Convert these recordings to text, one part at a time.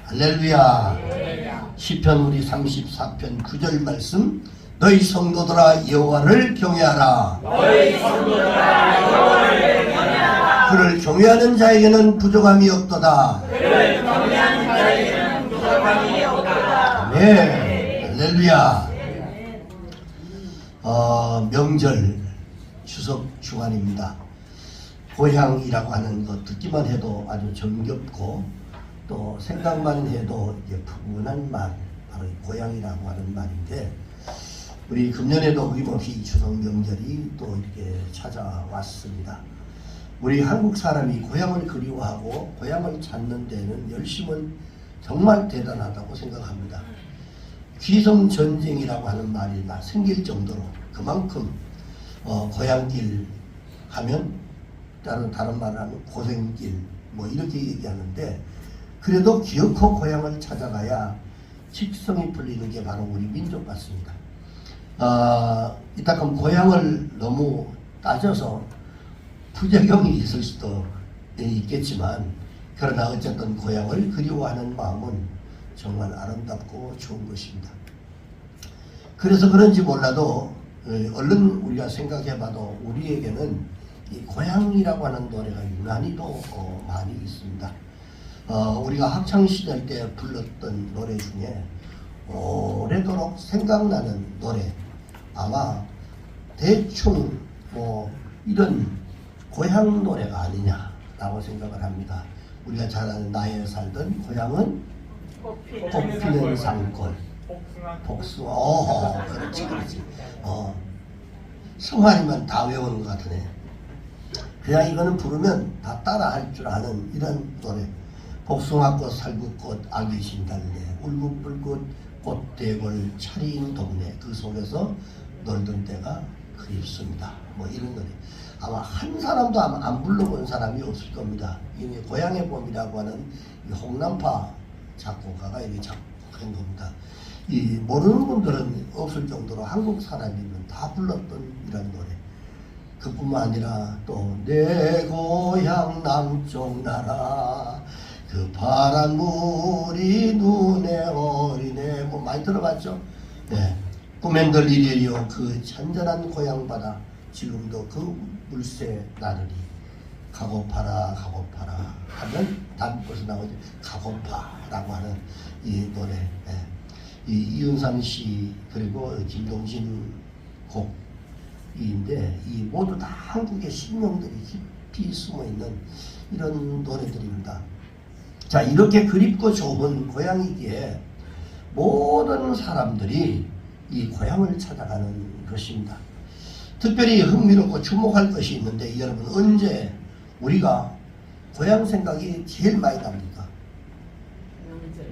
할렐루야. 시편 우리 34편 9절 말씀, 너희 성도들아 여호와를 경외하라. 너희 성도들아 여호와를 경외하라. 그를 경외하는 자에게는 부족함이 없도다. 그를 경외하는 자에게는 부족함이 없도다. 네, 할렐루야. 명절 추석 주간입니다. 고향이라고 하는 것 듣기만 해도 아주 정겹고 또 생각만 해도 이제 푸근한 말, 바로 이 고향이라고 하는 말인데, 우리 금년에도 어김없이 추석 명절이 또 이렇게 찾아왔습니다. 우리 한국 사람이 고향을 그리워하고 고향을 찾는 데는 열심은 정말 대단하다고 생각합니다. 귀성전쟁이라고 하는 말이 생길 정도로 그만큼 고향길 하면 다른 말을 하면 고생길 뭐 이렇게 얘기하는데, 그래도 기어코 고향을 찾아가야 직성이 풀리는 게 바로 우리 민족 같습니다. 이따금 고향을 너무 따져서 부작용이 있을 수도 있겠지만, 그러나 어쨌든 고향을 그리워하는 마음은 정말 아름답고 좋은 것입니다. 그래서 그런지 몰라도 얼른 우리가 생각해봐도 우리에게는 이 고향이라고 하는 노래가 유난히도 많이 있습니다. 우리가 학창시절 때 불렀던 노래 중에 오래도록 생각나는 노래, 아마 대충 뭐 이런 고향 노래가 아니냐라고 생각을 합니다. 우리가 잘 아는 나에 살던 고향은 꽃피는 산골, 복숭아. 그렇지. 성환이만 다 외우는 것 같으네. 그냥 이거는 부르면 다 따라 할 줄 아는 이런 노래. 복숭아꽃, 살구꽃, 아기 신달래, 울긋불긋 꽃대골 차린 동네, 그 속에서 놀던 때가 그립습니다. 뭐 이런 노래. 아마 한 사람도 아마 안 불러본 사람이 없을 겁니다. 이게 고향의 봄이라고 하는 이 홍남파 작곡가가 이렇게 작곡한 겁니다. 이 모르는 분들은 없을 정도로 한국 사람이면 다 불렀던 이런 노래. 그뿐만 아니라 또 내 고향 남쪽 나라, 그 파란 물이 눈에 어리네, 뭐 많이 들어봤죠? 네. 꿈엔들 이리요 그 찬란한 고향 바다, 지금도 그 물새 나르리, 가고파라 가고파라 하면 단꽃이 나오죠. 가고파라고 하는 이 노래. 네. 이 이은상 씨 그리고 김동진 곡인데, 이 모두 다 한국의 신명들이 깊이 숨어있는 이런 노래들입니다. 자, 이렇게 그립고 좋은 고향이기에 모든 사람들이 이 고향을 찾아가는 것입니다. 특별히 흥미롭고 주목할 것이 있는데, 여러분 언제 우리가 고향 생각이 제일 많이 납니까?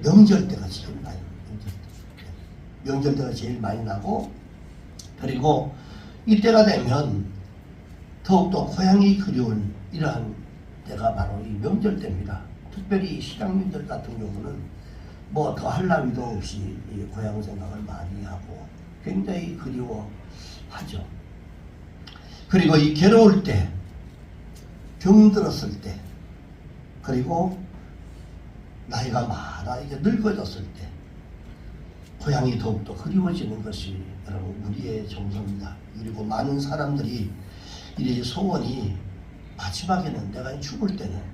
명절 때가 제일 많이 납니다. 명절 때가 제일 많이 나고, 그리고 이때가 되면 더욱더 고향이 그리운 이러한 때가 바로 이 명절 때입니다. 특별히 시장민들 같은 경우는 뭐 더 할 나위도 없이 이 고향 생각을 많이 하고 굉장히 그리워하죠. 그리고 이 괴로울 때, 병들었을 때, 그리고 나이가 많아 이제 늙어졌을 때 고향이 더욱더 그리워지는 것이 여러분 우리의 정서입니다. 그리고 많은 사람들이 이 소원이 마지막에는, 내가 죽을 때는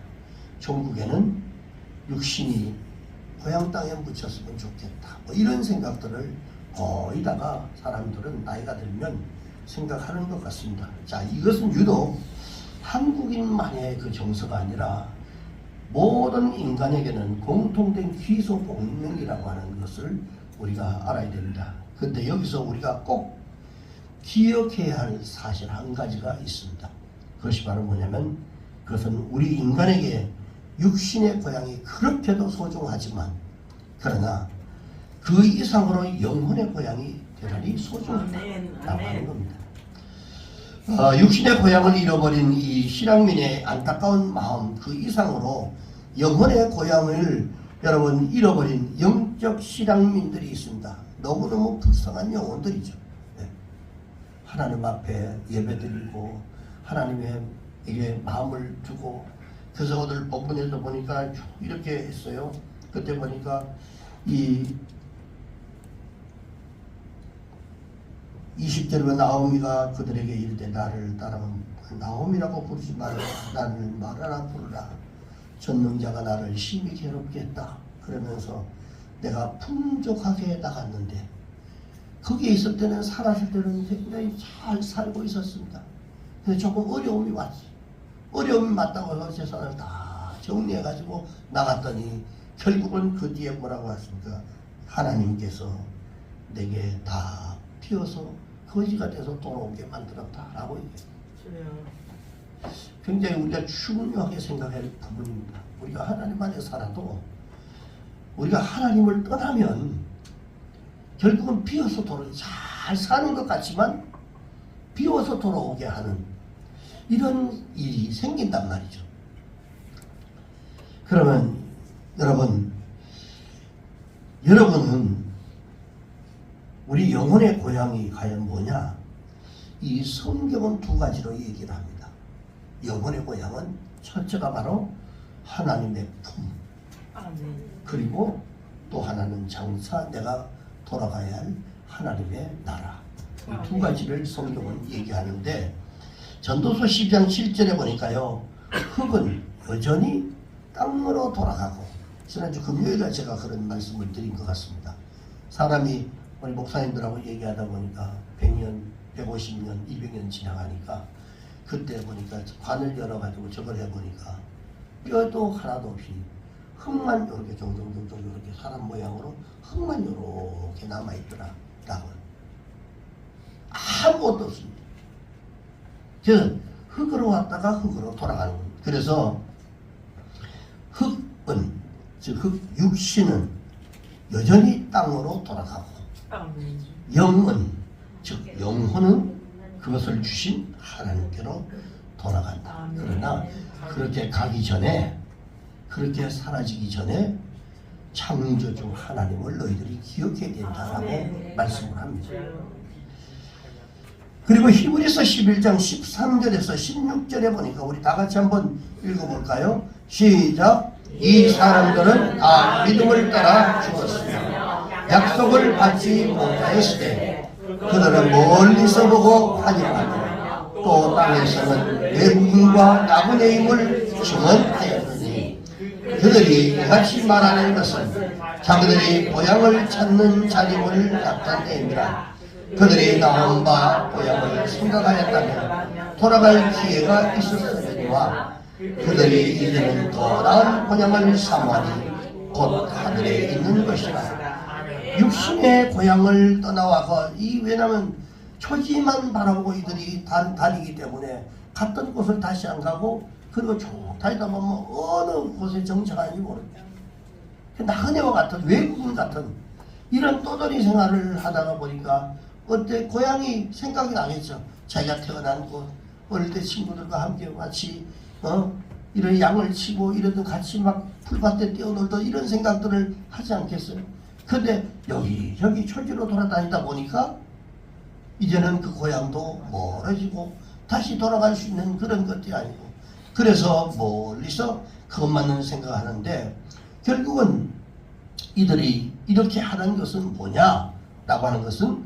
종국에는 육신이 고향 땅에 묻혔으면 좋겠다, 뭐 이런 생각들을 거의 다가 사람들은 나이가 들면 생각하는 것 같습니다. 자, 이것은 유독 한국인만의 그 정서가 아니라 모든 인간에게는 공통된 귀소 본능이라고 하는 것을 우리가 알아야 됩니다. 그런데 여기서 우리가 꼭 기억해야 할 사실 한 가지가 있습니다. 그것이 바로 뭐냐면, 그것은 우리 인간에게 육신의 고향이 그렇게도 소중하지만, 그러나 그 이상으로 영혼의 고향이 대단히 소중하다고 하는 겁니다. 육신의 고향을 잃어버린 이 실향민의 안타까운 마음 그 이상으로 영혼의 고향을 여러분 잃어버린 영적 실향민들이 있습니다. 너무너무 불쌍한 영혼들이죠. 네. 하나님 앞에 예배드리고 하나님에게 마음을 두고, 그래서 오늘 본문에서 보니까 이렇게 했어요. 그때 보니까 이 20절에 나오미가 그들에게 이르되 나를 따르면 나오미라고 부르지 말라. 나를 말하라 부르라. 전능자가 나를 심히 괴롭게 했다. 그러면서 내가 풍족하게 나갔는데 거기에 있을 때는 살았을 때는 굉장히 잘 살고 있었습니다. 근데 조금 어려움이 왔지. 어려움이 맞다고 해서 재산을 다 정리해가지고 나갔더니 결국은 그 뒤에 뭐라고 했습니까? 하나님께서 내게 다 피어서 거지가 돼서 돌아오게 만들었다라고 얘기해요. 굉장히 우리가 중요하게 생각할 부분입니다. 우리가 하나님 안에 살아도 우리가 하나님을 떠나면 결국은 비어서 돌아오게 잘 사는 것 같지만 비워서 돌아오게 하는 이런 일이 생긴단 말이죠. 그러면 여러분은 우리 영혼의 고향이 과연 뭐냐? 이 성경은 두 가지로 얘기를 합니다. 영혼의 고향은 첫째가 바로 하나님의 품, 그리고 또 하나는 장차 내가 돌아가야 할 하나님의 나라. 이 두 가지를 성경은 얘기하는데 전도서 12장 7절에 보니까요, 흙은 여전히 땅으로 돌아가고, 지난주 금요일에 제가 그런 말씀을 드린 것 같습니다. 사람이 우리 목사님들하고 얘기하다 보니까 100년, 150년, 200년 지나가니까 그때 보니까 관을 열어가지고 저걸 해보니까 뼈도 하나도 없이 흙만 이렇게 종종종종 이렇게 사람 모양으로 흙만 이렇게 남아있더라. 라고. 아무것도 없습니다. 그래서 흙으로 왔다가 흙으로 돌아가는 겁니다. 그래서 흙은, 즉 육신은 여전히 땅으로 돌아가고, 영은, 즉 영혼은 그것을 주신 하나님께로 돌아간다. 그러나 그렇게 가기 전에, 그렇게 사라지기 전에 창조주 하나님을 너희들이 기억해야 된다라고 말씀을 합니다. 그리고 히브리서 11장 13절에서 16절에 보니까 우리 다 같이 한번 읽어볼까요? 시작! 이 사람들은 다 믿음을 따라 죽었으며 약속을 받지 못하였으되 그들은 멀리서 보고 환영하며 또 땅에서는 외국인과 나그네 임을 증언하였으니 그들이 이같이 말하는 것은 자기들이 고향을 찾는 자림을 나타내니라. 그들이 나온 바 고향을 생각하였다면 돌아갈 기회가 있었으려니와 그들이 이제는 더 나은 고향을 사모하니 곧 하늘에 있는 것이라. 육신의 고향을 떠나와서 왜냐하면 초지만 바라보고 이들이 다니기 때문에 갔던 곳을 다시 안 가고, 그리고 쭉 다니다 보면 어느 곳에 정착하는지 모릅니다. 나그네와 같은, 외국인 같은 이런 떠돌이 생활을 하다가 보니까 어때? 고향이 생각이 나겠죠. 자기가 태어난 곳, 어릴 때 친구들과 함께 같이 이런 양을 치고 이러던 같이 막 풀밭에 뛰어놀던 이런 생각들을 하지 않겠어요? 근데 여기 초지로 돌아다니다 보니까 이제는 그 고향도 멀어지고 다시 돌아갈 수 있는 그런 것들이 아니고, 그래서 멀리서 그것만은 생각하는데 결국은 이들이 이렇게 하는 것은 뭐냐? 라고 하는 것은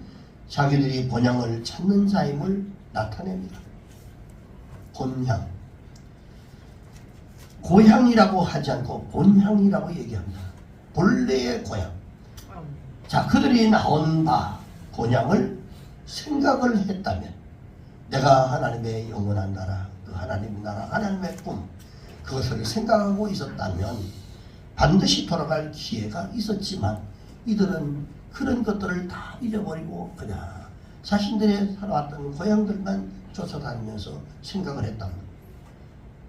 자기들이 본향을 찾는 자임을 나타냅니다. 본향. 고향이라고 하지 않고 본향이라고 얘기합니다. 본래의 고향. 자, 그들이 나온 바 본향을 생각을 했다면, 내가 하나님의 영원한 나라, 그 하나님의 나라, 하나님의 꿈, 그것을 생각하고 있었다면 반드시 돌아갈 기회가 있었지만 이들은 그런 것들을 다 잊어버리고 그냥 자신들의 살아왔던 고향들만 쫓아다니면서 생각을 했다.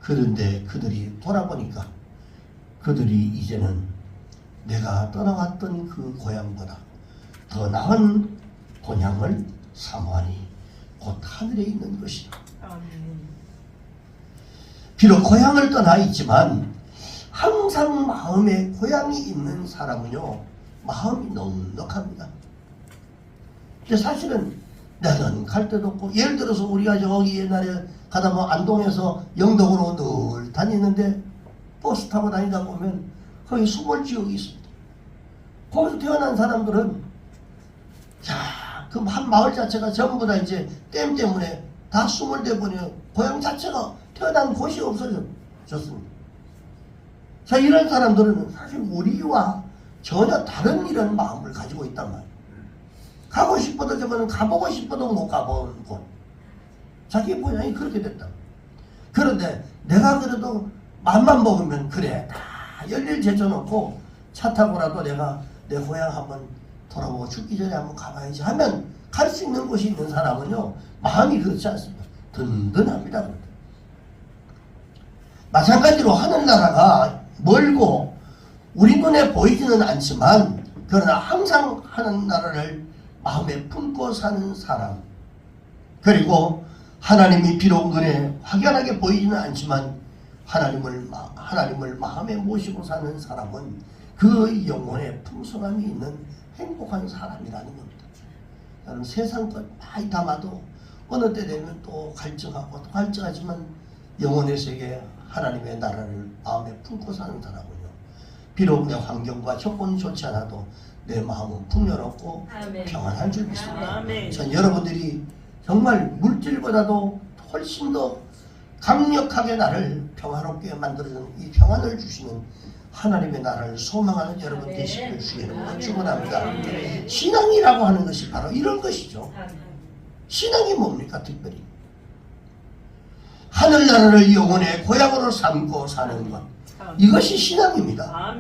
그런데 그들이 돌아보니까 그들이 이제는 내가 떠나왔던 그 고향보다 더 나은 고향을 사모하니 곧 하늘에 있는 것이다. 비록 고향을 떠나 있지만 항상 마음에 고향이 있는 사람은요, 마음이 넉넉합니다. 근데 사실은 나는 갈 데도 없고, 예를 들어서 우리가 저기 옛날에 가다 보면 안동에서 영덕으로 늘 다니는데 버스 타고 다니다 보면 거기 수몰 지역이 있습니다. 거기서 태어난 사람들은 자, 그 한 마을 자체가 전부 다 이제 댐 때문에 다 수몰돼 버려 고향 자체가 태어난 곳이 없어졌습니다. 자, 이런 사람들은 사실 우리와 전혀 다른 이런 마음을 가지고 있단 말이에요. 가고 싶어도 저거는 가보고 싶어도 못 가본 곳. 자기 모양이 그렇게 됐다. 그런데 내가 그래도 맘만 먹으면 그래 다 열일 제쳐놓고 차 타고라도 내가 내 고향 한번 돌아보고 죽기 전에 한번 가봐야지 하면 갈 수 있는 곳이 있는 사람은요 마음이 그렇지 않습니다. 든든합니다. 마찬가지로 하늘나라가 멀고 우리 눈에 보이지는 않지만 그러나 항상 하늘나라를 마음에 품고 사는 사람, 그리고 하나님이 비록 눈에 확연하게 보이지는 않지만 하나님을 마음에 모시고 사는 사람은 그 영혼에 풍성함이 있는 행복한 사람이라는 겁니다. 여러분, 세상 것 많이 담아도 어느 때 되면 또 갈증하고 또 갈증하지만 영혼의 세계 하나님의 나라를 마음에 품고 사는 사람은요, 비록 내 환경과 조건이 좋지 않아도 내 마음은 풍요롭고 평안한 줄 믿습니다. 전 여러분들이 정말 물질보다도 훨씬 더 강력하게 나를 평화롭게 만들어주는 이 평안을 주시는 하나님의 나라를 소망하는 여러분 되시길 주의 이름으로 축원합니다. 신앙이라고 하는 것이 바로 이런 것이죠. 신앙이 뭡니까? 특별히 하늘나라를 영혼의 고향으로 삼고 사는 것, 이것이 신앙입니다.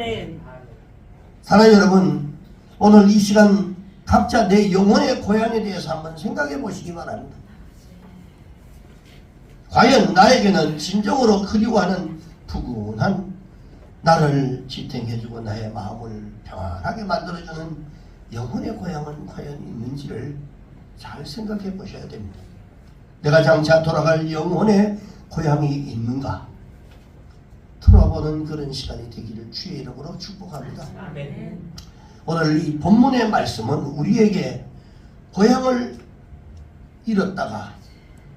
사랑하는 여러분, 오늘 이 시간 각자 내 영혼의 고향에 대해서 한번 생각해 보시기 바랍니다. 과연 나에게는 진정으로 그리워하는 푸근한 나를 지탱해주고 나의 마음을 평안하게 만들어주는 영혼의 고향은 과연 있는지를 잘 생각해 보셔야 됩니다. 내가 장차 돌아갈 영혼의 고향이 있는가 돌아보는 그런 시간이 되기를 주의 이름으로 축복합니다. 오늘 이 본문의 말씀은 우리에게 고향을 잃었다가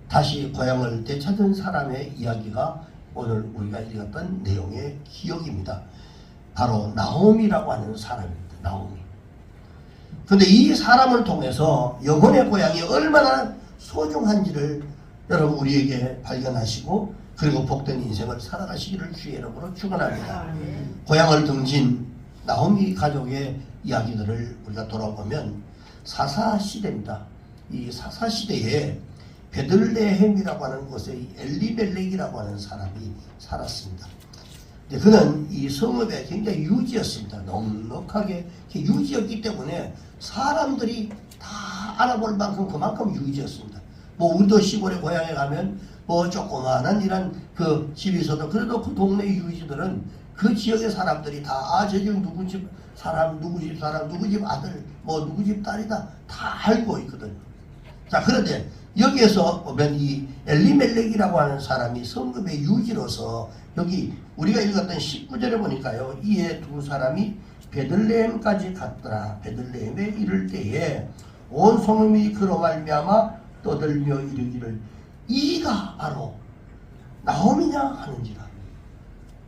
다시 고향을 되찾은 사람의 이야기가 오늘 우리가 읽었던 내용의 기억입니다. 바로 나오미라고 하는 사람입니다. 나오미. 근데 이 사람을 통해서 영혼의 고향이 얼마나 소중한지를 여러분 우리에게 발견하시고 그리고 복된 인생을 살아가시기를 주의 이름으로 축원합니다. 고향을 등진 나오미 가족의 이야기들을 우리가 돌아보면 사사시대입니다. 이 사사시대에 베들레헴이라고 하는 곳에 엘리멜렉이라고 하는 사람이 살았습니다. 그는 이 성읍에 굉장히 유지였습니다. 넉넉하게 유지였기 때문에 사람들이 다 알아볼 만큼 그만큼 유지였습니다. 뭐 우리도 시골에 고향에 가면 뭐 조그마한 이런 그 집이 있어도 그래도 그 동네 유지들은 그 지역의 사람들이 다 저 집 누구 집 사람, 누구 집 사람, 누구 집 아들, 뭐 누구 집 딸이다 다 알고 있거든요. 자, 그런데 여기에서 보면 이 엘리멜렉이라고 하는 사람이 성읍의 유지로서 여기 우리가 읽었던 19절에 보니까요, 이에 두 사람이 베들레헴까지 갔더라. 베들레헴에 이를 때에 온 성읍이 그로 말미암아 떠들며 이르기를 이가 바로 나오미냐 하는지라.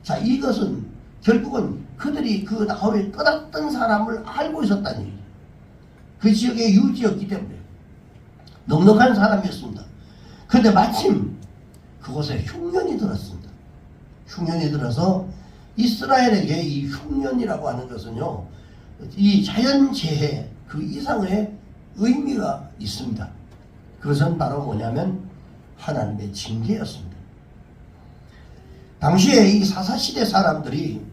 자, 이것은 결국은 그들이 그 나오미에 떠났던 사람을 알고 있었다는 얘기죠. 그 지역의 유지였기 때문에 넉넉한 사람이었습니다. 그런데 마침 그곳에 흉년이 들었습니다. 흉년이 들어서 이스라엘에게 이 흉년이라고 하는 것은요, 이 자연재해 그 이상의 의미가 있습니다. 그것은 바로 뭐냐면 하나님의 징계였습니다. 당시에 이 사사시대 사람들이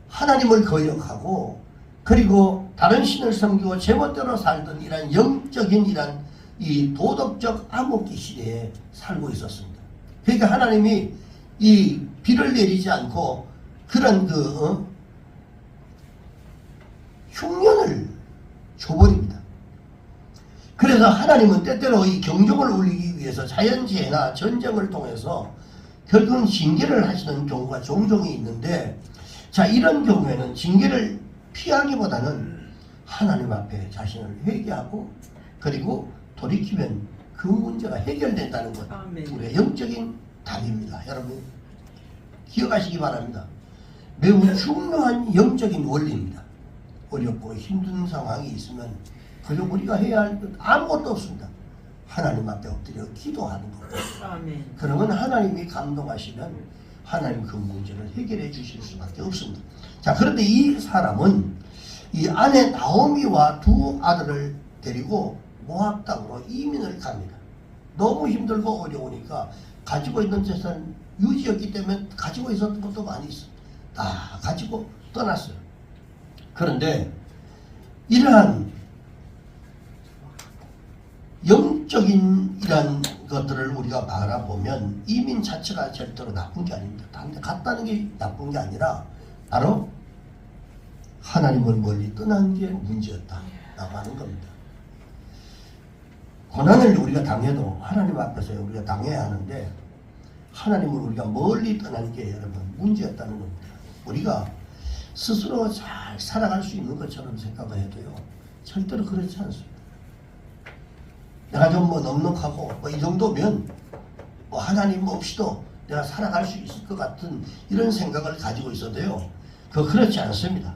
하나님을 거역하고 그리고 다른 신을 섬기고 제멋대로 살던 이런 영적인 이런 이 도덕적 암흑기 시대에 살고 있었습니다. 그러니까 하나님이 이 비를 내리지 않고 그런 흉년을 줘버립니다. 그래서 하나님은 때때로 이 경종을 울리기 위해서 자연재해나 전쟁을 통해서 결국은 징계를 하시는 경우가 종종 있는데, 자, 이런 경우에는 징계를 피하기보다는 하나님 앞에 자신을 회개하고 그리고 돌이키면 그 문제가 해결된다는 것, 우리의 영적인 답입니다. 여러분 기억하시기 바랍니다. 매우 중요한 영적인 원리입니다. 어렵고 힘든 상황이 있으면 그저 우리가 해야 할 것 아무것도 없습니다. 하나님 앞에 엎드려 기도하는 겁니다. 아멘. 그러면 하나님이 감동하시면 하나님 그 문제를 해결해 주실 수밖에 없습니다. 자, 그런데 이 사람은 이 아내 나오미와 두 아들을 데리고 모압 땅으로 이민을 갑니다. 너무 힘들고 어려우니까 가지고 있는 재산 유지였기 때문에 가지고 있었던 것도 많이 있어요. 다 가지고 떠났어요. 그런데 이러한 영적인 이런 것들을 우리가 바라보면 이민 자체가 절대로 나쁜 게 아닙니다. 다른데 갔다는 게 나쁜 게 아니라 바로 하나님을 멀리 떠난 게 문제였다라고 하는 겁니다. 고난을 우리가 당해도 하나님 앞에서 우리가 당해야 하는데 하나님을 우리가 멀리 떠난 게 여러분 문제였다는 겁니다. 우리가 스스로 잘 살아갈 수 있는 것처럼 생각을 해도요 절대로 그렇지 않습니다. 내가 좀 뭐 넉넉하고 뭐 이 정도면 뭐 하나님 없이도 내가 살아갈 수 있을 것 같은 이런 생각을 가지고 있어도요 그렇지 않습니다.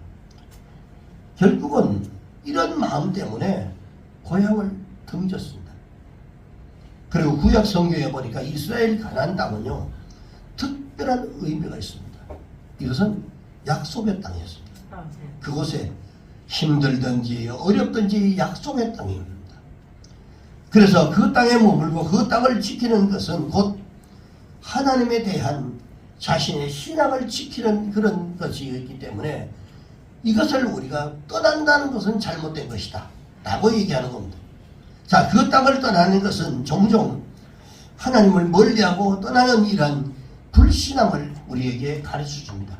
결국은 이런 마음 때문에 고향을 등졌습니다. 그리고 구약 성경에 보니까 이스라엘 가나안 땅은요 특별한 의미가 있습니다. 이것은 약속의 땅이었습니다. 그곳에 힘들든지 어렵든지 약속의 땅입니다. 그래서 그 땅에 머물고 그 땅을 지키는 것은 곧 하나님에 대한 자신의 신앙을 지키는 그런 것이기 때문에 이것을 우리가 떠난다는 것은 잘못된 것이다 라고 얘기하는 겁니다. 자, 그 땅을 떠나는 것은 종종 하나님을 멀리하고 떠나는 이런 불신앙을 우리에게 가르쳐 줍니다.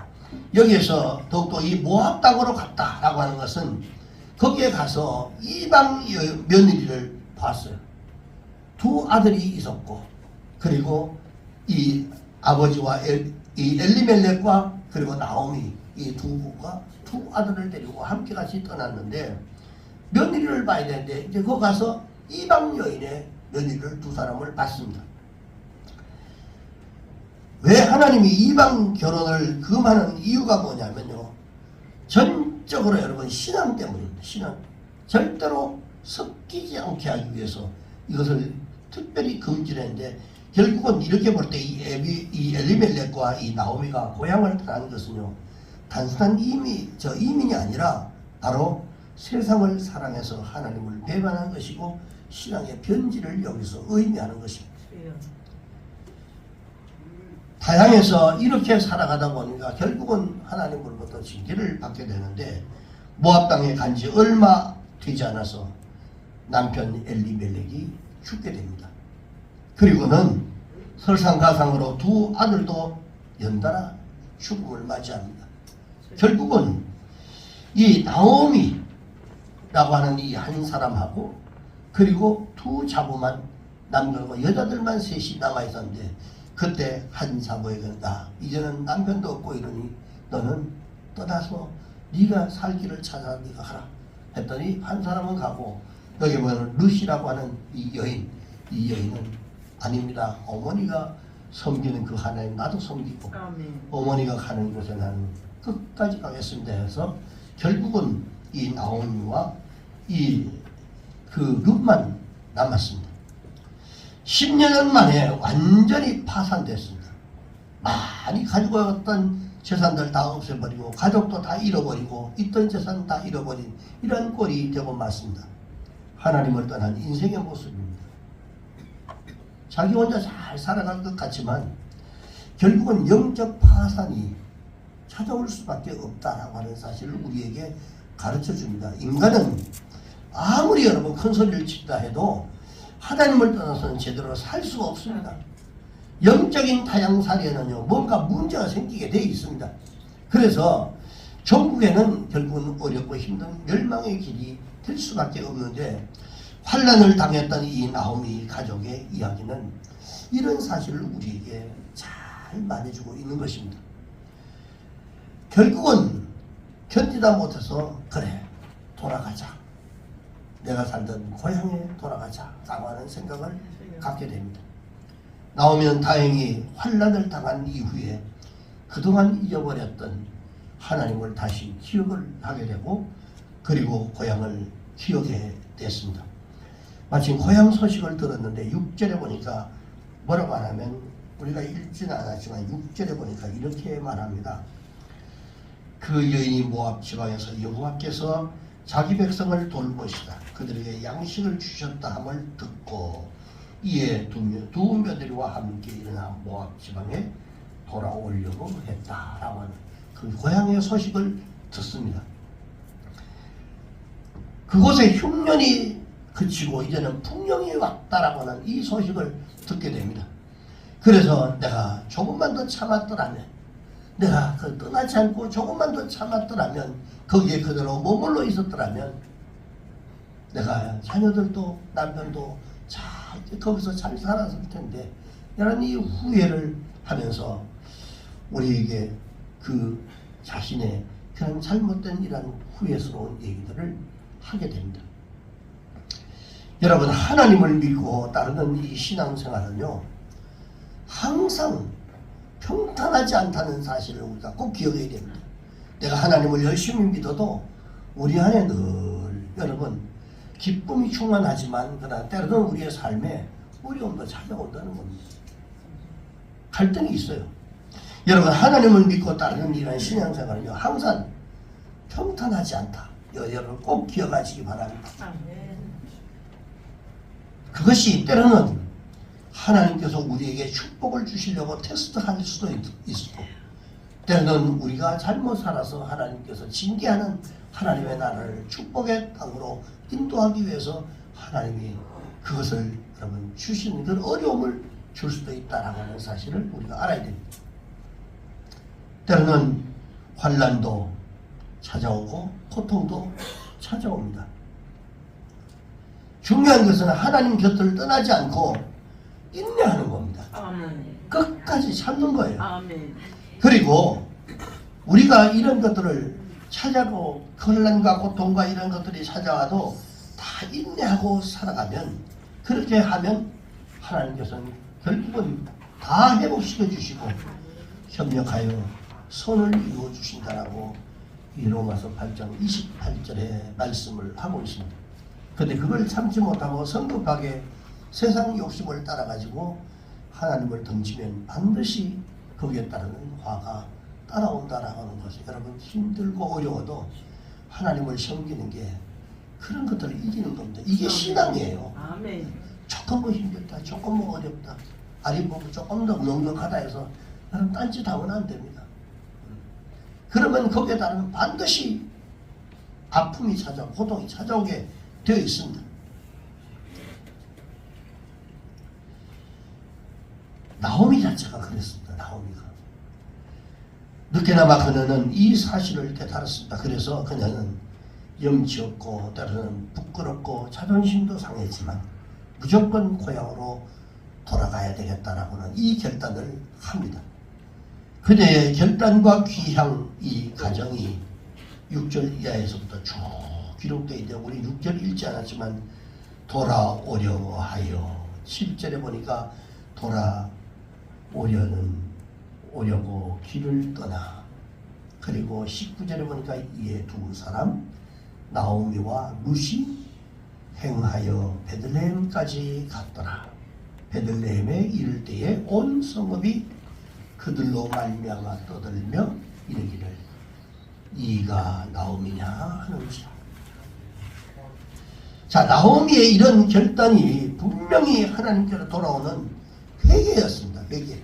여기에서 더욱더 이 모압 땅으로 갔다라고 하는 것은 거기에 가서 이방 며느리를 봤어요. 두 아들이 있었고 그리고 이 아버지와 이 엘리멜렉과 그리고 나오미 이 두 부가 두 아들을 데리고 함께 같이 떠났는데 며느리를 봐야 되는데 이제 거기 가서 이방 여인의 며느리를 두 사람을 봤습니다. 왜 하나님이 이방 결혼을 금하는 이유가 뭐냐면요 전적으로 여러분 신앙 때문입니다. 신앙 절대로 섞이지 않게 하기 위해서 이것을 특별히 금지를 했는데 결국은 이렇게 볼 때 이 엘리멜렉과 이 나오미가 고향을 떠난 것은요 단순한 이민이 아니라 바로 세상을 사랑해서 하나님을 배반한 것이고 신앙의 변질을 여기서 의미하는 것입니다. 타향에서 이렇게 살아가다 보니까 결국은 하나님으로부터 징계를 받게 되는데 모압 땅에 간 지 얼마 되지 않아서 남편 엘리멜렉이 죽게 됩니다. 그리고는 설상가상으로 두 아들도 연달아 죽음을 맞이합니다. 결국은 이 나오미라고 하는 이 한 사람하고 그리고 두 자부만 남편과 여자들만 셋이 남아 있었는데 그때 한 사부에게 나 이제는 남편도 없고 이러니 너는 떠나서 네가 살 길을 찾아 네가 하라 했더니 한 사람은 가고 여기 보면 룻이라고 하는 이 여인은 아닙니다. 어머니가 섬기는 그 하나님 나도 섬기고 아멘. 어머니가 가는 곳에 나는 끝까지 가겠습니다 해서 결국은 이 나오미와 이 그 룻만 남았습니다. 10년 만에 완전히 파산됐습니다. 많이 가지고 왔던 재산들 다 없애버리고 가족도 다 잃어버리고 있던 재산 다 잃어버린 이런 꼴이 되고 맞습니다. 하나님을 떠난 인생의 모습입니다. 자기 혼자 잘 살아갈 것 같지만 결국은 영적 파산이 찾아올 수밖에 없다라고 하는 사실을 우리에게 가르쳐 줍니다. 인간은 아무리 여러분 큰 소리를 치다 해도 하나님을 떠나서는 제대로 살 수가 없습니다. 영적인 타향살이에는요 뭔가 문제가 생기게 되어 있습니다. 그래서 전국에는 결국은 어렵고 힘든 멸망의 길이 될 수밖에 없는데 환난을 당했던 이 나오미 가족의 이야기는 이런 사실을 우리에게 잘 말해주고 있는 것입니다. 결국은 견디다 못해서 그래 돌아가자 내가 살던 고향에 돌아가자 라고 하는 생각을 갖게 됩니다. 나오면 다행히 환난을 당한 이후에 그동안 잊어버렸던 하나님을 다시 기억을 하게 되고 그리고 고향을 기억해 됐습니다. 마침 고향 소식을 들었는데 6절에 보니까 뭐라고 하냐면 우리가 읽지는 않았지만 6절에 보니까 이렇게 말합니다. 그 여인이 모압 지방에서 여호와께서 자기 백성을 돌보시다 그들에게 양식을 주셨다 함을 듣고 이에 두 며느리와 함께 일어나 모압 지방에 돌아오려고 했다라고 하는 그 고향의 소식을 듣습니다. 그곳에 흉년이 그치고 이제는 풍년이 왔다라고 하는 이 소식을 듣게 됩니다. 그래서 내가 조금만 더 참았더라면 내가 떠나지 않고 조금만 더 참았더라면 거기에 그대로 머물러 있었더라면 내가 자녀들도 남편도 잘 거기서 잘 살았을 텐데 이런 이 후회를 하면서 우리에게 그 자신의 그런 잘못된 이런 후회스러운 얘기들을 하게 됩니다. 여러분 하나님을 믿고 따르는 이 신앙생활은요 항상 평탄하지 않다는 사실을 우리가 꼭 기억해야 됩니다. 내가 하나님을 열심히 믿어도 우리 안에 늘 여러분 기쁨이 충만하지만 그러나 때로는 우리의 삶에 어려움도 찾아온다는 겁니다. 갈등이 있어요. 여러분 하나님을 믿고 따르는 이런 신앙생활은요 항상 평탄하지 않다. 여러분 꼭 기억하시기 바랍니다. 그것이 때로는 하나님께서 우리에게 축복을 주시려고 테스트할 수도 있고 때로는 우리가 잘못 살아서 하나님께서 징계하는 하나님의 나라를 축복의 땅으로 인도하기 위해서 하나님이 그것을 여러분 주시는 그런 어려움을 줄 수도 있다라고 하는 사실을 우리가 알아야 됩니다. 때로는 환난도 찾아오고 고통도 찾아옵니다. 중요한 것은 하나님 곁을 떠나지 않고 인내하는 겁니다. 아멘. 끝까지 참는 거예요. 아멘. 그리고 우리가 이런 것들을 찾아고 혼란과 고통과 이런 것들이 찾아와도 다 인내하고 살아가면 그렇게 하면 하나님께서는 결국은 다 회복시켜 주시고 협력하여 선을 이루어 주신다라고 이 로마서 8장 28절에 말씀을 하고 있습니다. 그런데 그걸 참지 못하고 성급하게 세상 욕심을 따라가지고 하나님을 던지면 반드시 거기에 따르는 화가 따라온다라고 하는 것이 여러분 힘들고 어려워도 하나님을 섬기는 게 그런 것들을 이기는 겁니다. 이게 신앙이에요. 아멘. 조금 뭐 힘들다, 조금 뭐 어렵다, 아니 뭐 조금 더 넉넉하다 해서 여러분 딴짓하면 안 됩니다. 그러면 거기에 따르면 반드시 아픔이 찾아오고 고통이 찾아오게 되어 있습니다. 나오미 자체가 그랬습니다. 나오미가 늦게나마 그녀는 이 사실을 깨달았습니다. 그래서 그녀는 염치 없고 때로는 부끄럽고 자존심도 상했지만 무조건 고향으로 돌아가야 되겠다라고는 이 결단을 합니다. 그녀의 결단과 귀향 이 과정이 6절 이하에서부터 쭉 기록되어 있는데 우리 6절 읽지 않았지만 돌아오려고 하여 7절에 보니까 오려고 길을 떠나 그리고 19절에 보니까 이에 두 사람 나오미와 룻이 행하여 베들레헴까지 갔더라. 베들레헴에 이를 때에 온 성읍이 그들로 말미암아 떠들며 이르기를 이가 나오미냐 하는지라. 자, 나오미의 이런 결단이 분명히 하나님께로 돌아오는 회개였습니다. 회개.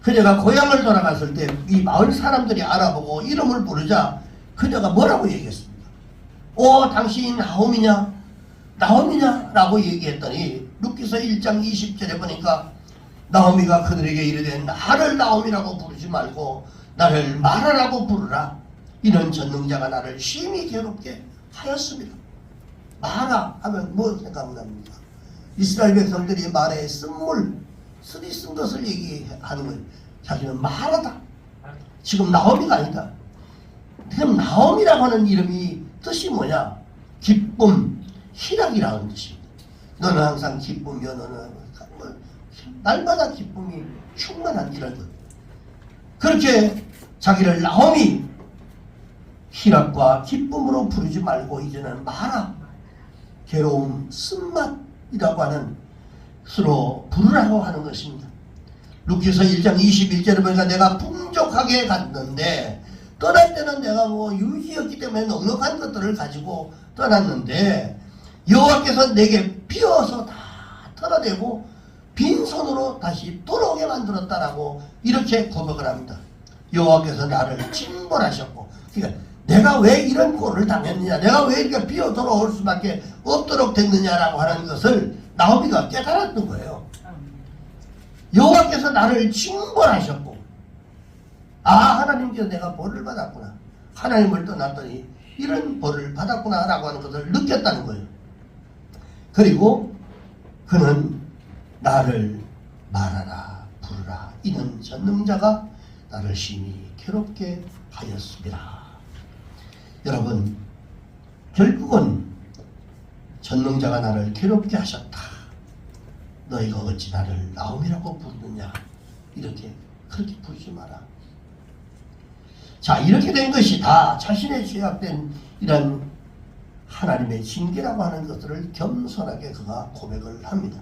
그녀가 고향을 돌아갔을 때 이 마을 사람들이 알아보고 이름을 부르자 그녀가 뭐라고 얘기했습니까? 당신이 나오미냐? 나오미냐? 라고 얘기했더니 룻기서 1장 20절에 보니까 나오미가 그들에게 이르되 나를 나오미라고 부르지 말고 나를 마라라고 부르라. 이는 전능자가 나를 심히 괴롭게 하였습니다. 마라 하면 뭐 생각납니까? 이스라엘 백성들이 말에 쓰리 쓴 것을 얘기하는 거예요. 자기는 마라다. 지금 나오미가 아니다. 그럼 나오미라고 하는 이름이 뜻이 뭐냐? 기쁨, 희락이라는 뜻입니다. 너는 항상 기쁘며 너는 날마다 기쁨이 충만한 이런 것. 그렇게 자기를 나오미 희락과 기쁨으로 부르지 말고 이제는 마라 괴로움 쓴맛이라고 하는 수로 부르라고 하는 것입니다. 루키서 1장 21절에 보니까 내가 풍족하게 갔는데 떠날 때는 내가 유지였기 때문에 넉넉한 것들을 가지고 떠났는데 여호와께서 내게 비어서 다 털어내고 빈손으로 다시 돌아오게 만들었다라고 이렇게 고백을 합니다. 여호와께서 나를 징벌하셨고, 그러니까 내가 왜 이런 꼴을 당했느냐, 내가 왜 이렇게 비어 돌아올 수밖에 없도록 됐느냐라고 하는 것을 나오미가 깨달았던 거예요. 여호와께서 나를 징벌하셨고, 하나님께서 내가 벌을 받았구나, 하나님을 떠났더니 이런 벌을 받았구나 라고 하는 것을 느꼈다는 거예요. 그리고 그는 나를 말하라 부르라 이는 전능자가 나를 심히 괴롭게 하였습니다. 여러분, 결국은 전능자가 나를 괴롭게 하셨다. 너희가 어찌 나를 나옴이라고 부르느냐, 이렇게 그렇게 부르지 마라. 자, 이렇게 된 것이 다 자신의 죄악된 이런 하나님의 징계라고 하는 것들을 겸손하게 그가 고백을 합니다.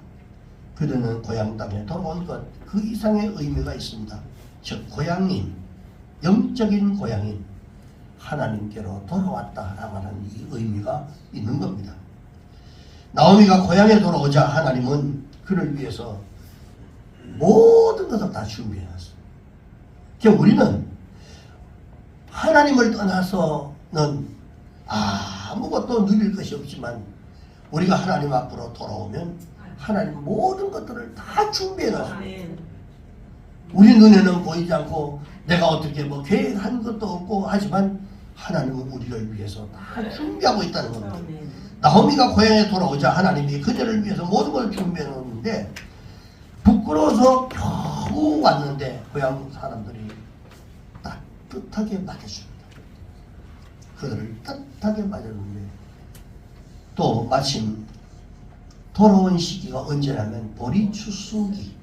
그들은 고향 땅에 돌아온 것, 그 이상의 의미가 있습니다. 즉 고향인, 영적인 고향인 하나님께로 돌아왔다라고 하는 이 의미가 있는 겁니다. 나오미가 고향에 돌아오자 하나님은 그를 위해서 모든 것을 다 준비해놨어요. 그러니까 우리는 하나님을 떠나서는 아무것도 누릴 것이 없지만 우리가 하나님 앞으로 돌아오면 하나님 모든 것들을 다 준비해놨어요. 우리 눈에는 보이지 않고 내가 어떻게 계획한 것도 없고 하지만 하나님은 우리를 위해서 다 준비하고 있다는 겁니다. 나오미가 고향에 돌아오자 하나님이 그녀를 위해서 모든 걸 준비해 놓는데 부끄러워서 겨우 왔는데 고향 사람들이 따뜻하게 맞아줍니다. 그들을 따뜻하게 맞았는데 또 마침 돌아온 시기가 언제냐면 보리 추수기,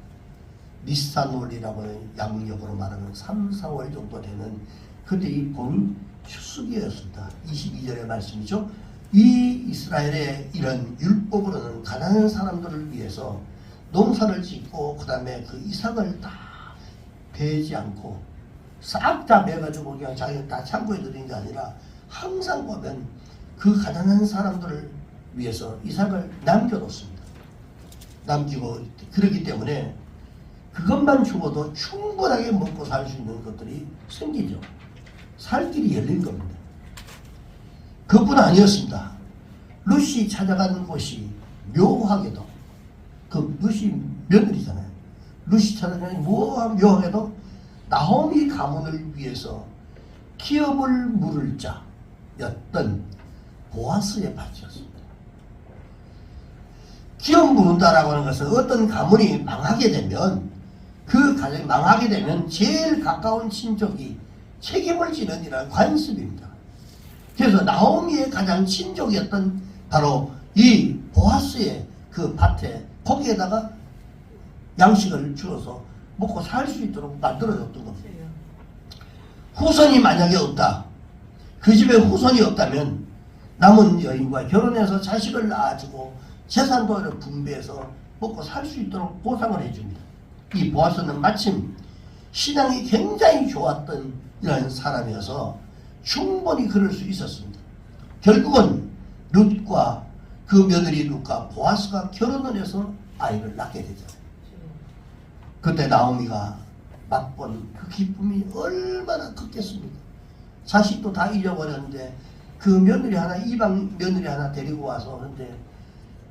니산월이라고 하는 양력으로 말하면 3, 4월 정도 되는 그때 이 보리 추수기였습니다. 22절의 말씀이죠. 이 이스라엘의 이런 율법으로는 가난한 사람들을 위해서 농사를 짓고 그 다음에 그 이삭을 다 베지 않고 싹 다 베가지고 그냥 자기가 다 창고에 들인 게 아니라 항상 보면 그 가난한 사람들을 위해서 이삭을 남겨놓습니다. 남기고 그렇기 때문에 그것만 주어도 충분하게 먹고 살 수 있는 것들이 생기죠. 살 길이 열린 겁니다. 그뿐 아니었습니다. 룻이 찾아가는 곳이 묘하게도, 그 룻이 며느리잖아요. 룻이 찾아가는 묘하게도 나오미 가문을 위해서 기업을 물을 자였던 보아스의 밭이었습니다. 기업 물은다라고 하는 것은 어떤 가문이 망하게 되면 그 가정이 망하게 되면 제일 가까운 친족이 책임을 지는 이라는 관습입니다. 그래서 나오미의 가장 친족이었던 바로 이 보아스의 그 밭에 거기에다가 양식을 주어서 먹고 살 수 있도록 만들어줬던 겁니다. 후손이 만약에 없다, 그 집에 후손이 없다면 남은 여인과 결혼해서 자식을 낳아주고 재산도 이렇게 분배해서 먹고 살 수 있도록 보상을 해줍니다. 이 보아스는 마침 신앙이 굉장히 좋았던 이런 사람이어서 충분히 그럴 수 있었습니다. 결국은 룻과 그 며느리 룻과 보아스가 결혼을 해서 아이를 낳게 되잖아요. 그때 나오미가 맛본 그 기쁨이 얼마나 컸겠습니까? 자식도 다 잃어버렸는데 그 며느리 하나, 이방 며느리 하나 데리고 와서 근데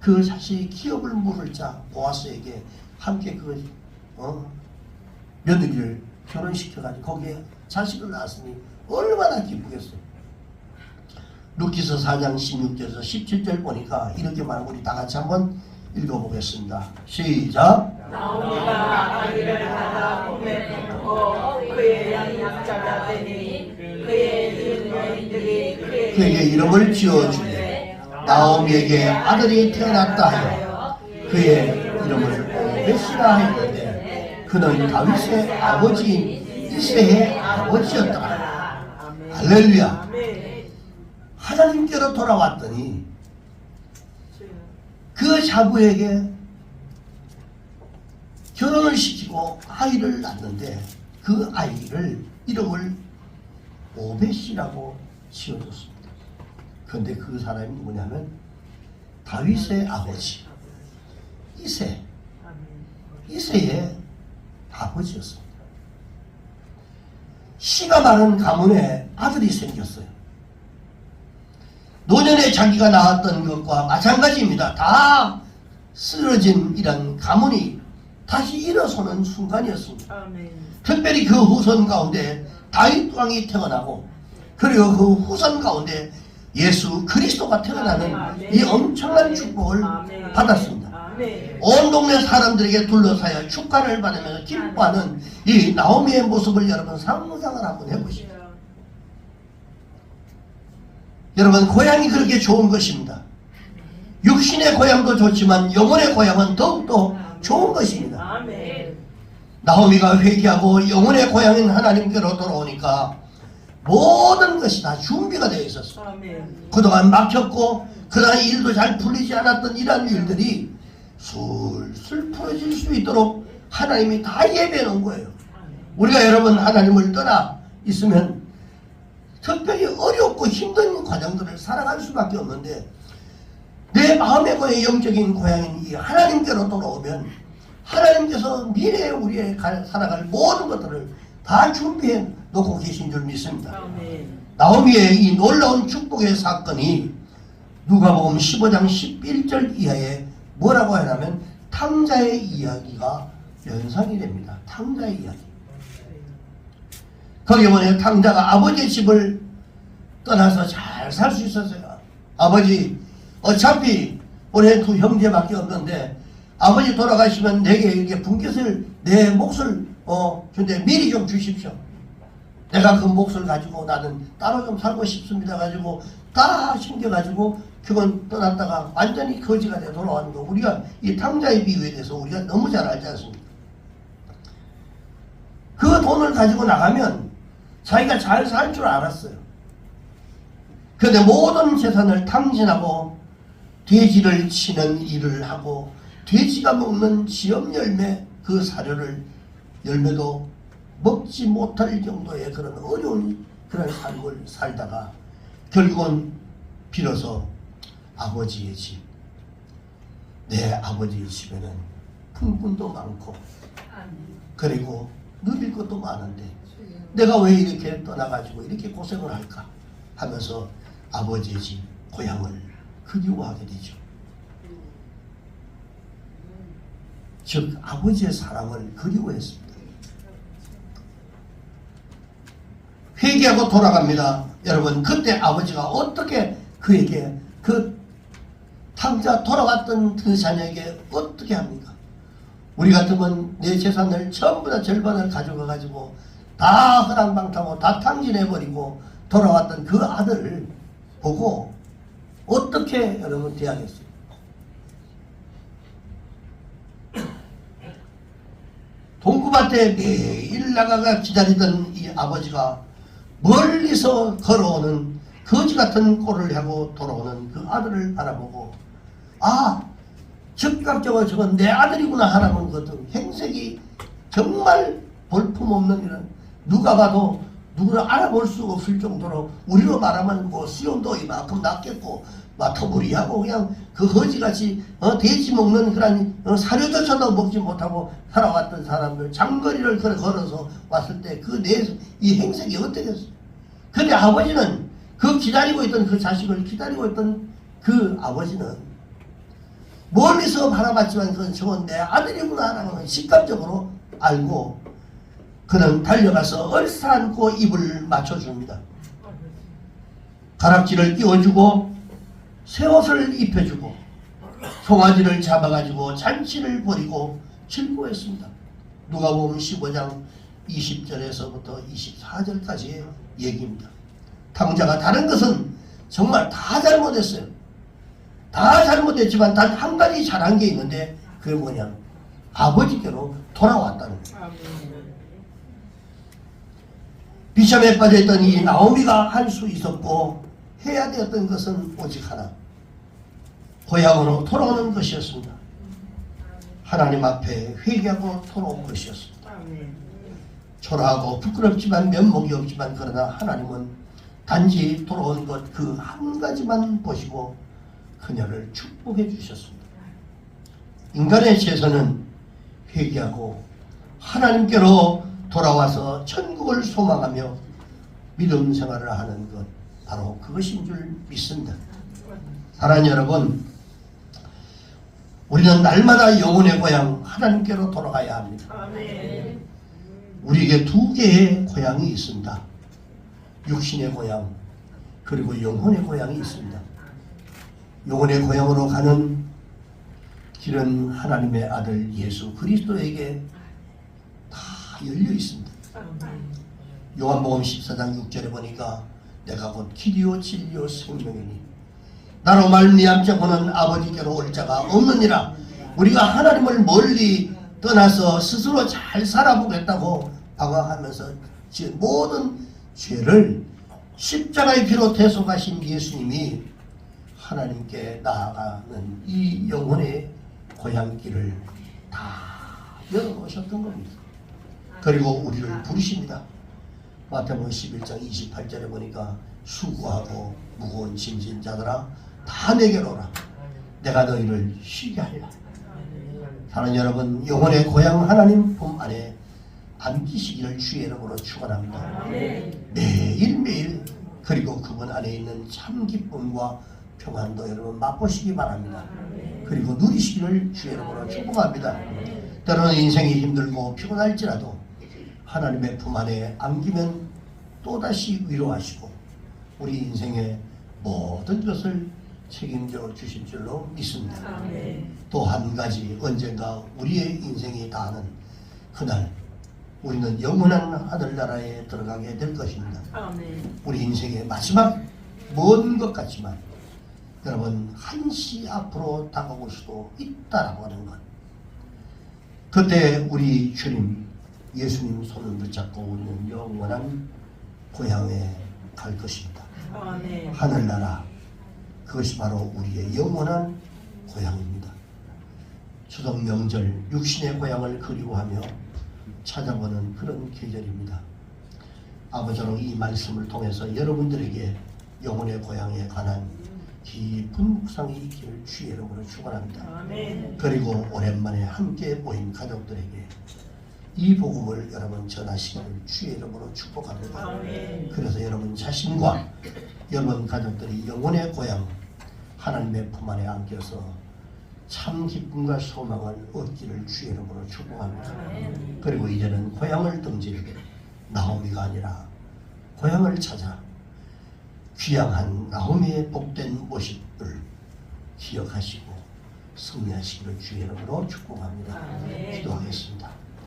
그 자식이 기업을 물을 자 보아스에게 함께 그 며느리를 결혼시켜가지고 거기에 자식을 낳았으니 얼마나 기쁘겠어요. 루키서 4장 16절에서 17절 보니까 이렇게 말하고 우리 다 같이 한번 읽어보겠습니다. 시작. 나오미가 아이를 하나 몸에 품고 그의 양이 약자가 되니 그의 이은 여인들이 그에게 이름을 지어주되 나오미에게 아들이 태어났다 하여 그의 이름을 오벳이라 하였는데 그는 다윗의 아버지인 이새의 아버지였더라. 할렐루야. 하나님께로 돌아왔더니 그 자부에게 결혼을 시키고 아이를 낳는데 그 아이를 이름을 오벳이라고 지어줬습니다. 그런데 그 사람이 누구냐면 다윗의 아버지 이새의 아버지였습니다. 씨가 많은 가문에 아들이 생겼어요. 노년에 자기가 낳았던 것과 마찬가지입니다. 다 쓰러진 이런 가문이 다시 일어서는 순간이었습니다. 특별히 그 후손 가운데 다윗 왕이 태어나고 그리고 그 후손 가운데 예수 그리스도가 태어나는 이 엄청난 축복을 받았습니다. 온 동네 사람들에게 둘러싸여 축하를 받으면서 기뻐하는 이 나오미의 모습을 여러분 상상을 한번 해보시죠. 여러분 고향이 그렇게 좋은 것입니다. 육신의 고향도 좋지만 영혼의 고향은 더욱더 좋은 것입니다. 나오미가 회개하고 영혼의 고향인 하나님께로 돌아오니까 모든 것이 다 준비가 되어 있었어요. 그동안 막혔고 그동안 일도 잘 풀리지 않았던 이러한 일들이 술술 풀어질 수 있도록 하나님이 다 예배해 놓은 거예요. 우리가 여러분 하나님을 떠나 있으면 특별히 어렵고 힘든 과정들을 살아갈 수밖에 없는데 내 마음의 고향, 영적인 고향인 이 하나님께로 돌아오면 하나님께서 미래에 우리의 살아갈 모든 것들을 다 준비해 놓고 계신 줄 믿습니다. 나오미의 이 놀라운 축복의 사건이 누가복음 15장 11절 이하에 뭐라고 하냐면 탕자의 이야기가 연상이 됩니다. 탕자의 이야기. 거기에 보면 탕자가 아버지의 집을 떠나서 잘 살 수 있었어요. 아버지 어차피 우리 두 형제밖에 없는데 아버지 돌아가시면 내게 이렇게 분깃을 내 몫을 근데 미리 좀 주십시오. 내가 그 몫을 가지고 나는 따로 좀 살고 싶습니다 가지고 다 챙겨가지고 그건 떠났다가 완전히 거지가 돼 돌아오는 거 우리가 이 탕자의 비유에 대해서 우리가 너무 잘 알지 않습니까? 그 돈을 가지고 나가면 자기가 잘 살 줄 알았어요. 그런데 모든 재산을 탕진하고 돼지를 치는 일을 하고 돼지가 먹는 지엽 열매 그 사료를 열매도 먹지 못할 정도의 그런 어려운 그런 삶을 살다가 결국은 비로소 아버지의 집, 내 아버지의 집에는 품꾼도 많고 그리고 누릴 것도 많은데 내가 왜 이렇게 떠나가지고 이렇게 고생을 할까 하면서 아버지의 집, 고향을 그리워하게 되죠. 즉 아버지의 사랑을 그리워했습니다. 회개하고 돌아갑니다. 여러분 그때 아버지가 어떻게 그에게 그 탕자 돌아왔던 그 자녀에게 어떻게 합니까? 우리 같으면 내 재산을 전부 다 절반을 가져가가지고 다 허랑방탕하고 다 탕진해버리고 돌아왔던 그 아들을 보고 어떻게 여러분 대하겠어요? 동구밭에 매일 나가가 기다리던 이 아버지가 멀리서 걸어오는 거지 같은 꼴을 하고 돌아오는 그 아들을 바라보고 아 즉각적으로 저건 내 아들이구나 하라는 것은 행색이 정말 볼품없는 이런 누가 봐도 누구를 알아볼 수 없을 정도로 우리로 말하면 뭐 수염도 이만큼 났겠고 마터부리하고 그냥 그 거지같이 돼지 먹는 그런 사료조차도 먹지 못하고 살아왔던 사람들 장거리를 걸어서 왔을 때 그 이 행색이 어떻겠어요? 근데 아버지는 그 기다리고 있던 그 자식을 기다리고 있던 그 아버지는 멀리서 바라봤지만 그건 저건 내 아들이구나 라는 걸 직감적으로 알고 그는 달려가서 얼싸안고 입을 맞춰줍니다. 가락지를 띄워주고 새 옷을 입혀주고 송아지를 잡아가지고 잔치를 벌이고 즐거워했습니다. 누가복음 15장 20절에서부터 24절까지의 얘기입니다. 탕자가 다른 것은 정말 다 잘못했어요. 다 잘못했지만 단 한 가지 잘한 게 있는데 그게 뭐냐? 아버지께로 돌아왔다는 거예요. 비참에 빠져있던 이 나오미가 할 수 있었고 해야 되었던 것은 오직 하나, 고향으로 돌아오는 것이었습니다. 하나님 앞에 회개하고 돌아온 것이었습니다. 초라하고 부끄럽지만 면목이 없지만 그러나 하나님은 단지 돌아온 것 그 한 가지만 보시고 그녀를 축복해 주셨습니다. 인간의 최선은 회개하고 하나님께로 돌아와서 천국을 소망하며 믿음 생활을 하는 것, 바로 그것인 줄 믿습니다. 사랑하는 여러분, 우리는 날마다 영혼의 고향 하나님께로 돌아가야 합니다. 우리에게 두 개의 고향이 있습니다. 육신의 고향 그리고 영혼의 고향이 있습니다. 영혼의 고향으로 가는 길은 하나님의 아들 예수 그리스도에게 다 열려 있습니다. 요한복음 14장 6절에 보니까 내가 곧 길이요 진리요 생명이니 나로 말미암자고는 아버지께로 올 자가 없느니라. 우리가 하나님을 멀리 떠나서 스스로 잘 살아보겠다고 방황하면서 지은 모든 죄를 십자가의 피로 대속하신 예수님이 하나님께 나아가는 이 영혼의 고향길을 다 열어놓으셨던 겁니다. 그리고 우리를 부르십니다. 마태복음 11장 28절에 보니까 수고하고 무거운 짐진 자들아 다 내게로 오라. 내가 너희를 쉬게 하리라. 사랑하는 여러분, 영혼의 고향 하나님 품 안에 안기시기를 주의 이름으로 축원합니다. 매일매일 그리고 그분 안에 있는 참 기쁨과 평안도 여러분 맛보시기 바랍니다. 그리고 누리시기를 주의 이름으로 축복합니다. 때로는 인생이 힘들고 피곤할지라도 하나님의 품 안에 안기면 또다시 위로하시고 우리 인생의 모든 것을 책임져 주실 줄로 믿습니다. 또 한 가지, 언젠가 우리의 인생이 다하는 그날 우리는 영원한 하늘나라에 들어가게 될 것입니다. 우리 인생의 마지막 먼 것 같지만 여러분 한시 앞으로 다가올 수도 있다라고 하는 것, 그때 우리 주님 예수님 손을 붙잡고 우리는 영원한 고향에 갈 것입니다. 하늘나라, 그것이 바로 우리의 영원한 고향입니다. 추석 명절 육신의 고향을 그리워하며 찾아보는 그런 계절입니다. 아버지로 이 말씀을 통해서 여러분들에게 영혼의 고향에 관한 깊은 묵상이 있기를 주의 이름으로 축원합니다. 그리고 오랜만에 함께 모인 가족들에게 이 복음을 여러분 전하시기를 주의 이름으로 축복합니다. 그래서 여러분 자신과 여러분 가족들이 영혼의 고향 하나님의 품 안에 안겨서 참 기쁨과 소망을 얻기를 주의 이름으로 축복합니다. 그리고 이제는 고향을 등지게 나오미가 아니라 고향을 찾아 귀향한 나오미의 복된 모습을 기억하시고 승리하시기를 주의 이름으로 축복합니다. 기도하겠습니다.